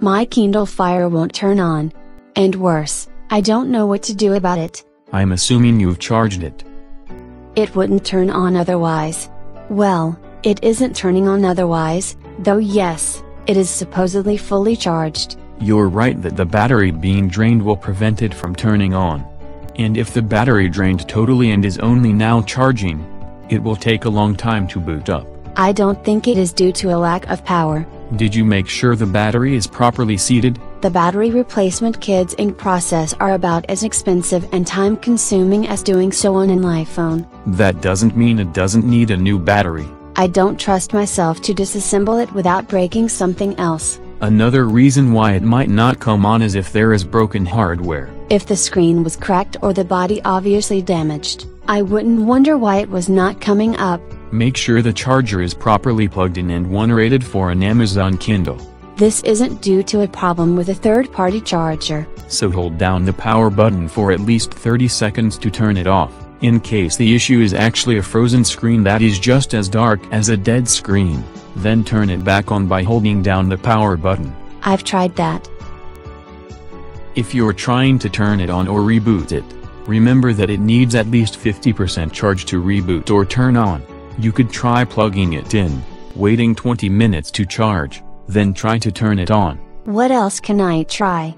My Kindle Fire won't turn on. And worse, I don't know what to do about it. I'm assuming you've charged it. It wouldn't turn on otherwise. Well, it isn't turning on otherwise, though yes, it is supposedly fully charged. You're right that the battery being drained will prevent it from turning on. And if the battery drained totally and is only now charging, it will take a long time to boot up. I don't think it is due to a lack of power. Did you make sure the battery is properly seated? The battery replacement kits and process are about as expensive and time-consuming as doing so on an iPhone. That doesn't mean it doesn't need a new battery. I don't trust myself to disassemble it without breaking something else. Another reason why it might not come on is if there is broken hardware. If the screen was cracked or the body obviously damaged, I wouldn't wonder why it was not coming up. Make sure the charger is properly plugged in and one rated for an Amazon Kindle. This isn't due to a problem with a third-party charger. So hold down the power button for at least 30 seconds to turn it off, in case the issue is actually a frozen screen that is just as dark as a dead screen. Then turn it back on by holding down the power button. I've tried that. If you're trying to turn it on or reboot it, remember that it needs at least 50% charge to reboot or turn on. You could try plugging it in, waiting 20 minutes to charge, then try to turn it on. What else can I try?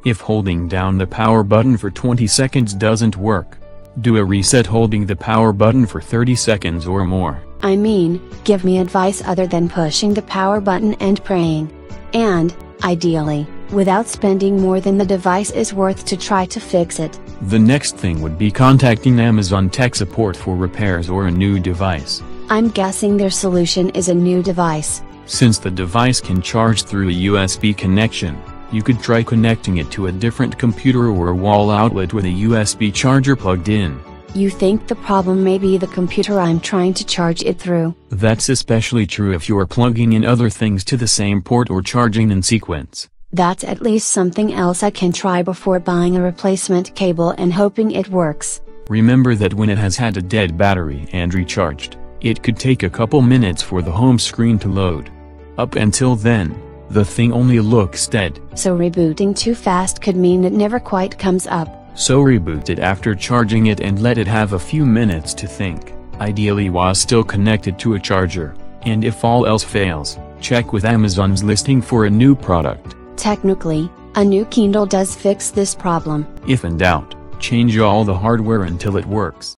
If holding down the power button for 20 seconds doesn't work, do a reset holding the power button for 30 seconds or more. I mean, give me advice other than pushing the power button and praying. And, ideally, without spending more than the device is worth to try to fix it. The next thing would be contacting Amazon tech support for repairs or a new device. I'm guessing their solution is a new device. Since the device can charge through a USB connection, you could try connecting it to a different computer or a wall outlet with a USB charger plugged in. You think the problem may be the computer I'm trying to charge it through? That's especially true if you're plugging in other things to the same port or charging in sequence. That's at least something else I can try before buying a replacement cable and hoping it works. Remember that when it has had a dead battery and recharged, it could take a couple minutes for the home screen to load. Up until then, the thing only looks dead. So rebooting too fast could mean it never quite comes up. So reboot it after charging it and let it have a few minutes to think, ideally while still connected to a charger. And if all else fails, check with Amazon's listing for a new product. Technically, a new Kindle does fix this problem. If in doubt, change all the hardware until it works.